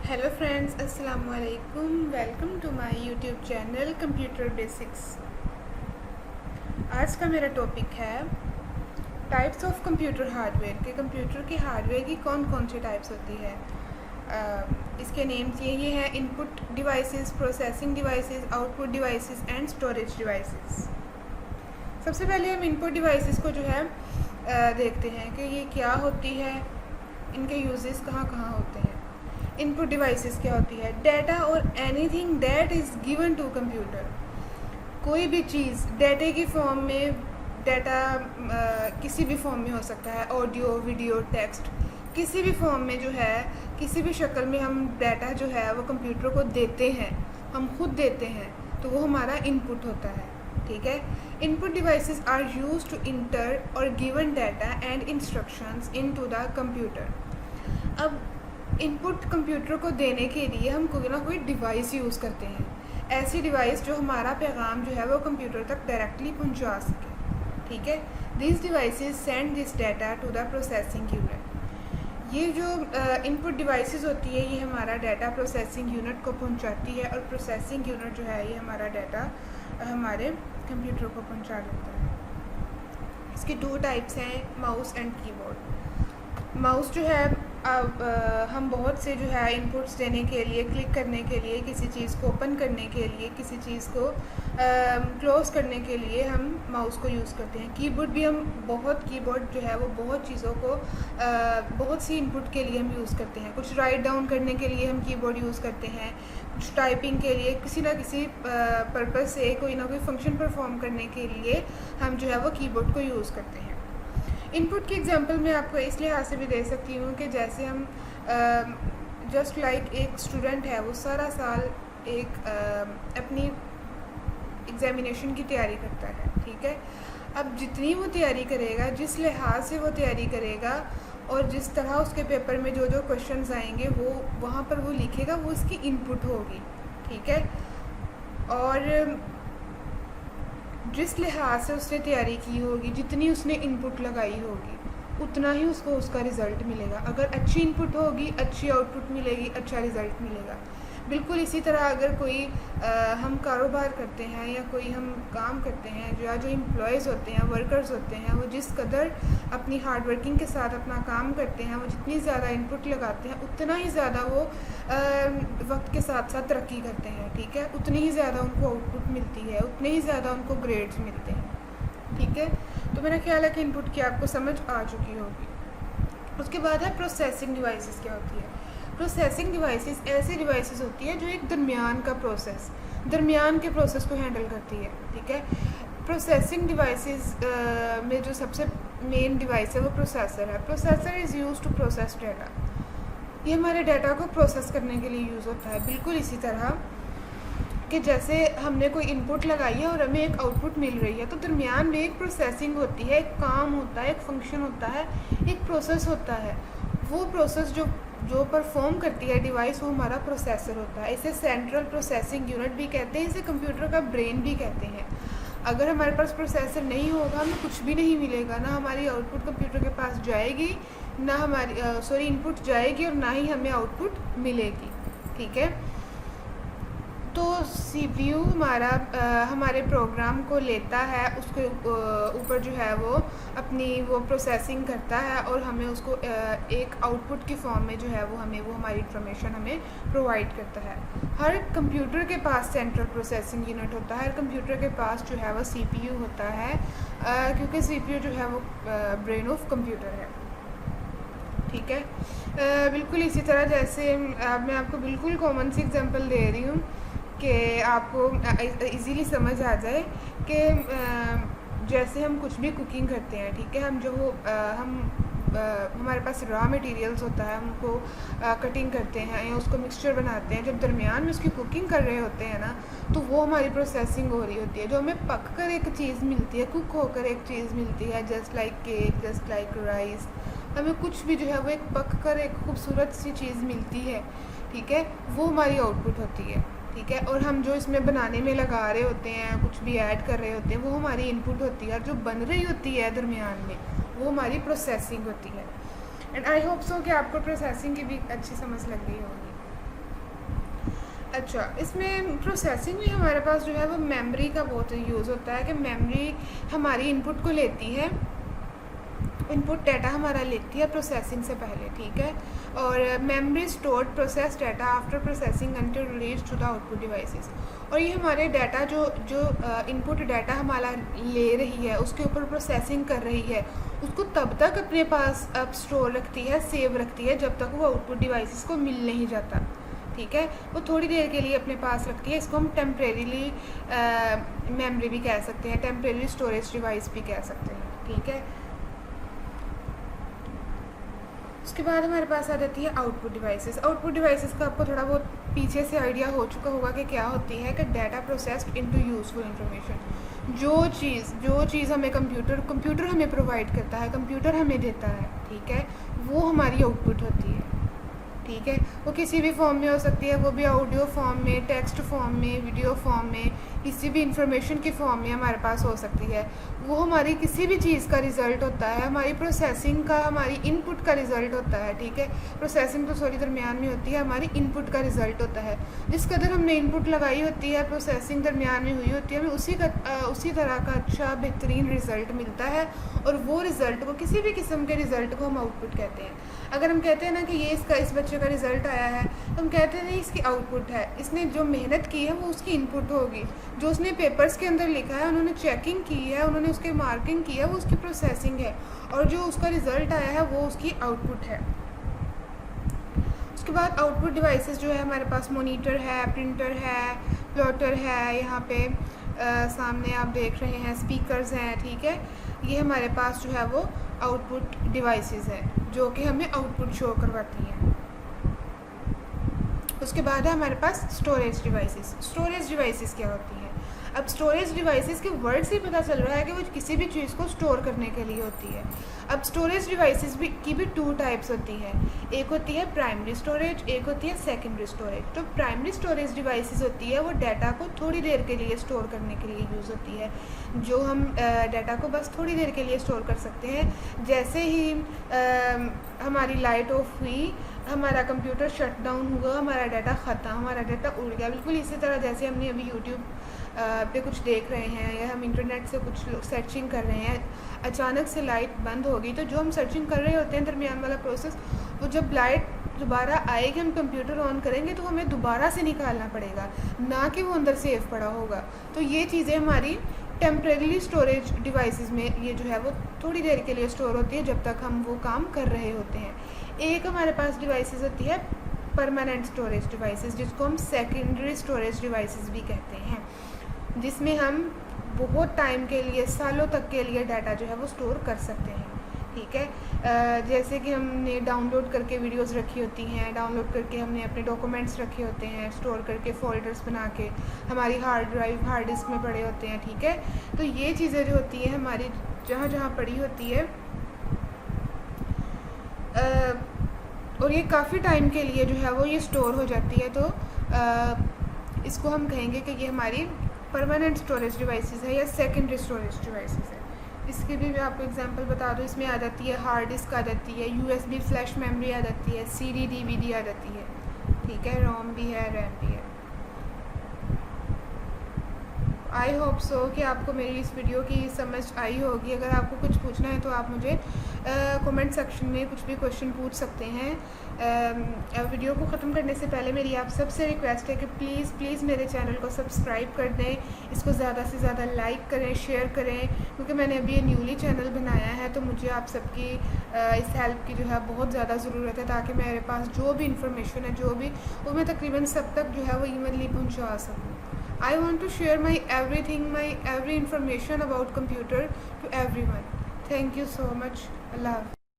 Hello friends, अस्सलाम वालेकुम। Welcome to my YouTube channel computer basics. आज का मेरा टॉपिक है टाइप्स ऑफ कंप्यूटर हार्डवेयर के कंप्यूटर के हार्डवेयर की कौन कौन सी टाइप्स होती है। इसके नेम्स ये हैं: input devices, processing devices, output devices and storage devices. सबसे पहले हम इनपुट डिवाइसेस को जो है देखते हैं कि ये क्या होती है, इनके यूजेस कहाँ कहाँ होते हैं। इनपुट डिवाइसेस क्या होती है? डाटा और anything that is given to computer. कोई भी चीज़ डाटे की फॉर्म में, डाटा किसी भी फॉर्म में हो सकता है, ऑडियो, वीडियो, टेक्स्ट, किसी भी फॉर्म में जो है, किसी भी शक्ल में हम डाटा जो है वो कंप्यूटर को देते हैं, हम खुद देते हैं, तो वो हमारा इनपुट होता है। ठीक है। Input devices are use to enter और given data and instructions into the computer. अब इनपुट कंप्यूटर को देने के लिए हम कोई ना कोई डिवाइस यूज़ करते हैं, ऐसी डिवाइस जो हमारा पैगाम जो है वो कंप्यूटर तक डायरेक्टली पहुंचा सके। ठीक है। This devices send this data to the processing unit. ये जो इनपुट डिवाइसेस होती है ये हमारा डाटा प्रोसेसिंग यूनिट को पहुंचाती है, और प्रोसेसिंग यूनिट जो है ये हमारा डाटा हमारे कंप्यूटर को पहुंचा देता है। इसकी दो टाइप्स हैं, माउस एंड कीबोर्ड। माउस जो है हम बहुत से जो है इनपुट्स देने के लिए, क्लिक करने के लिए, किसी चीज़ को ओपन करने के लिए, किसी चीज़ को क्लोज़ करने के लिए हम माउस को यूज़ करते हैं। कीबोर्ड भी हम कीबोर्ड जो है वो बहुत चीज़ों को बहुत सी इनपुट के लिए हम यूज़ करते हैं। कुछ राइट डाउन करने के लिए हम कीबोर्ड यूज़ करते हैं, कुछ टाइपिंग के लिए, किसी ना किसी पर्पज़ से कोई ना कोई फंक्शन परफॉर्म करने के लिए हम जो है वो कीबोर्ड को यूज़ करते हैं। इनपुट की एग्जांपल मैं आपको इस लिहाज से भी दे सकती हूँ कि जैसे हम जस्ट लाइक एक स्टूडेंट है, वो सारा साल एक अपनी एग्ज़ामिनेशन की तैयारी करता है। ठीक है। अब जितनी वो तैयारी करेगा, जिस लिहाज से वो तैयारी करेगा और जिस तरह उसके पेपर में जो जो क्वेश्चंस आएंगे वो वहाँ पर वो लिखेगा, वो उसकी इनपुट होगी। ठीक है। और जिस लिहाज से उसने तैयारी की होगी, जितनी उसने इनपुट लगाई होगी, उतना ही उसको उसका रिज़ल्ट मिलेगा। अगर अच्छी इनपुट होगी, अच्छी आउटपुट मिलेगी, अच्छा रिज़ल्ट मिलेगा। बिल्कुल इसी तरह अगर कोई हम कारोबार करते हैं या कोई हम काम करते हैं, जो एम्प्लॉयज़ होते हैं, वर्कर्स होते हैं, वो जिस कदर अपनी हार्ड वर्किंग के साथ अपना काम करते हैं, वो जितनी ज़्यादा इनपुट लगाते हैं, उतना ही ज़्यादा वो वक्त के साथ साथ तरक्की करते हैं। ठीक है। उतनी ही ज़्यादा उनको आउटपुट मिलती है, उतने ही ज़्यादा उनको ग्रेड्स मिलते हैं। ठीक है। तो मेरा ख्याल है कि इनपुट की आपको समझ आ चुकी होगी। उसके बाद है प्रोसेसिंग डिवाइसेस क्या होती है। प्रोसेसिंग डिवाइसेस ऐसी डिवाइसेस होती है जो एक दरमियान के प्रोसेस को हैंडल करती है। ठीक है। प्रोसेसिंग डिवाइसेस में जो सबसे मेन डिवाइस है वो प्रोसेसर है। Processor is use to process data. ये हमारे डाटा को प्रोसेस करने के लिए यूज़ होता है। बिल्कुल इसी तरह कि जैसे हमने कोई इनपुट लगाई है और हमें एक आउटपुट मिल रही है, तो दरमियान में एक प्रोसेसिंग होती है, एक काम होता है, एक फंक्शन होता है, एक प्रोसेस होता है। वो प्रोसेस जो परफॉर्म करती है डिवाइस, वो हमारा प्रोसेसर होता है। इसे सेंट्रल प्रोसेसिंग यूनिट भी कहते हैं, इसे कंप्यूटर का ब्रेन भी कहते हैं। अगर हमारे पास प्रोसेसर नहीं होगा, हमें कुछ भी नहीं मिलेगा, ना हमारी आउटपुट कंप्यूटर के पास जाएगी, ना हमारी इनपुट जाएगी और ना ही हमें आउटपुट मिलेगी। ठीक है। तो सीपीयू हमारे प्रोग्राम को लेता है, उसके ऊपर जो है वो अपनी प्रोसेसिंग करता है और हमें उसको एक आउटपुट की फॉर्म में जो है वो हमारी इंफॉर्मेशन हमें प्रोवाइड करता है। हर कंप्यूटर के पास सेंट्रल प्रोसेसिंग यूनिट होता है, हर कंप्यूटर के पास जो है वो सीपीयू होता है, क्योंकि सीपीयू जो है वो ब्रेन ऑफ कंप्यूटर है। ठीक है। बिल्कुल इसी तरह जैसे मैं आपको बिल्कुल कॉमन सी एग्जांपल दे रही हूँ कि आपको इजीली समझ आ जाए कि जैसे हम कुछ भी कुकिंग करते हैं। ठीक है। हमारे पास रॉ मटेरियल्स होता है, हम उनको कटिंग करते हैं या उसको मिक्सचर बनाते हैं। जब दरमियान में उसकी कुकिंग कर रहे होते हैं ना, तो वो हमारी प्रोसेसिंग हो रही होती है। जो हमें पक कर एक चीज़ मिलती है, कुक होकर एक चीज़ मिलती है, just like cake, just like rice, हमें कुछ भी जो है वो एक पक कर एक खूबसूरत सी चीज़ मिलती है। ठीक है। वो हमारी आउटपुट होती है। ठीक है। और हम जो इसमें बनाने में लगा रहे होते हैं, कुछ भी ऐड कर रहे होते हैं, वो हमारी इनपुट होती है। और जो बन रही होती है दरमियान में, वो हमारी प्रोसेसिंग होती है। एंड आई होप सो कि आपको प्रोसेसिंग की भी अच्छी समझ लग गई होगी। अच्छा, इसमें प्रोसेसिंग में हमारे पास जो है वो मेमोरी का बहुत यूज़ होता है कि मेमोरी हमारी इनपुट को लेती है, इनपुट डाटा हमारा लेती है प्रोसेसिंग से पहले, ठीक है। और memory stored process data after processing until release to the output devices. और ये हमारे डाटा जो जो इनपुट डाटा हमारा ले रही है उसके ऊपर प्रोसेसिंग कर रही है, उसको तब तक अपने पास अब स्टोर रखती है, सेव रखती है, जब तक वो आउटपुट डिवाइसेस को मिल नहीं जाता, ठीक है। वो थोड़ी देर के लिए अपने पास रखती है। इसको हम टेम्परेरीली मेमोरी भी कह सकते हैं, टेम्परेरी स्टोरेज डिवाइस भी कह सकते हैं, ठीक है। उसके बाद हमारे पास आ जाती है आउटपुट डिवाइसेस। आउटपुट डिवाइसेस का आपको थोड़ा बहुत पीछे से आइडिया हो चुका होगा कि क्या होती है, कि data processed into useful information. जो चीज़ हमें कंप्यूटर हमें प्रोवाइड करता है, कंप्यूटर हमें देता है, ठीक है, वो हमारी आउटपुट होती है, ठीक है। वो किसी भी फॉर्म में हो सकती है, वो भी ऑडियो फॉर्म में, टेक्स्ट फॉर्म में, वीडियो फॉर्म में, किसी भी इंफॉर्मेशन की फॉर्म में हमारे पास हो सकती है। वो हमारी किसी भी चीज़ का रिज़ल्ट होता है, हमारी प्रोसेसिंग का, हमारी इनपुट का रिज़ल्ट होता है, ठीक है। प्रोसेसिंग तो सॉरी दरमियान में होती है, हमारी इनपुट का रिज़ल्ट होता है। जिस कदर हमने इनपुट लगाई होती है, प्रोसेसिंग दरमियान में हुई होती है, हमें उसी तरह का अच्छा बेहतरीन रिज़ल्ट मिलता है। और वो रिज़ल्ट को, किसी भी किस्म के रिज़ल्ट को हम आउटपुट कहते हैं। अगर हम कहते हैं ना कि ये इस बच्चे का रिज़ल्ट आया है, तो हम कहते हैं नहीं इसकी आउटपुट है, इसने जो मेहनत की है वो उसकी इनपुट होगी, जो उसने पेपर्स के अंदर लिखा है, उन्होंने चेकिंग की है, उन्होंने उसके मार्किंग की है, वो उसकी प्रोसेसिंग है, और जो उसका रिज़ल्ट आया है वो उसकी आउटपुट है। उसके बाद आउटपुट डिवाइसेस जो है हमारे पास मोनीटर है, प्रिंटर है, प्लॉटर है, यहाँ पे सामने आप देख रहे हैं स्पीकर्स हैं, ठीक है। ये हमारे पास जो है वो आउटपुट डिवाइसेस हैं जो कि हमें आउटपुट शो करवाती हैं। उसके बाद है हमारे पास स्टोरेज डिवाइसेस। स्टोरेज डिवाइसेस क्या होती हैं? अब स्टोरेज डिवाइसेस के वर्ड से ही पता चल रहा है कि वो किसी भी चीज़ को स्टोर करने के लिए होती है। अब स्टोरेज डिवाइसेस की भी टू टाइप्स होती हैं, एक होती है प्राइमरी स्टोरेज, एक होती है सेकेंडरी स्टोरेज। तो प्राइमरी स्टोरेज डिवाइसेस होती है वो डाटा को थोड़ी देर के लिए स्टोर करने के लिए यूज़ होती है, जो हम डाटा को बस थोड़ी देर के लिए स्टोर कर सकते हैं। जैसे ही हमारी लाइट ऑफ हुई, हमारा कंप्यूटर शट डाउन हुआ, हमारा डाटा ख़त्म, हमारा डाटा उड़ गया। बिल्कुल इसी तरह जैसे हमने अभी यूट्यूब पे कुछ देख रहे हैं या हम इंटरनेट से कुछ सर्चिंग कर रहे हैं, अचानक से लाइट बंद हो गई, तो जो हम सर्चिंग कर रहे होते हैं दरमियान वाला प्रोसेस, वो जब लाइट दोबारा आएगी, हम कंप्यूटर ऑन करेंगे तो हमें दोबारा से निकालना पड़ेगा, ना कि वो अंदर सेव पड़ा होगा। तो ये चीज़ें हमारी टेम्परेरी स्टोरेज डिवाइसेस में ये जो है वो थोड़ी देर के लिए स्टोर होती है जब तक हम वो काम कर रहे होते हैं। एक हमारे पास डिवाइसेस होती है परमानेंट स्टोरेज डिवाइसेस, जिसको हम सेकेंडरी स्टोरेज डिवाइसेस भी कहते हैं, जिसमें हम बहुत टाइम के लिए, सालों तक के लिए डाटा जो है वो स्टोर कर सकते हैं, ठीक है। जैसे कि हमने डाउनलोड करके वीडियोस रखी होती हैं, डाउनलोड करके हमने अपने डॉक्यूमेंट्स रखे होते हैं, स्टोर करके फ़ोल्डर्स बना के हमारी हार्ड ड्राइव, हार्ड डिस्क में पड़े होते हैं, ठीक है। तो ये चीज़ें जो होती हैं हमारी जहाँ जहाँ पड़ी होती है, और ये काफ़ी टाइम के लिए जो है वो ये स्टोर हो जाती है, तो इसको हम कहेंगे कि ये हमारी परमानेंट स्टोरेज डिवाइसेस है या सेकेंडरी स्टोरेज डिवाइसेस है। इसके भी मैं आपको एग्जांपल बता दूँ, इसमें आ जाती है हार्ड डिस्क आ जाती है, यूएसबी फ्लैश मेमोरी आ जाती है, सीडी डीवीडी आ जाती है, ठीक है, रोम भी है, रैम भी है। आई होप सो कि आपको मेरी इस वीडियो की समझ आई होगी। अगर आपको कुछ पूछना है तो आप मुझे कमेंट सेक्शन में कुछ भी क्वेश्चन पूछ सकते हैं। वीडियो को ख़त्म करने से पहले मेरी आप सबसे रिक्वेस्ट है कि प्लीज़ मेरे चैनल को सब्सक्राइब कर दें, इसको ज़्यादा से ज़्यादा लाइक करें, शेयर करें, क्योंकि मैंने अभी ये न्यूली चैनल बनाया है, तो मुझे आप सबकी इस हेल्प की जो है बहुत ज़्यादा ज़रूरत है, ताकि मेरे पास जो भी इंफॉर्मेशन है, जो भी, वो मैं तकरीबन सब तक जो है वो ईमेनली पहुँचा सकूँ। I want to share my everything, my every information about computer to everyone. Thank you so much. Allah Hafiz.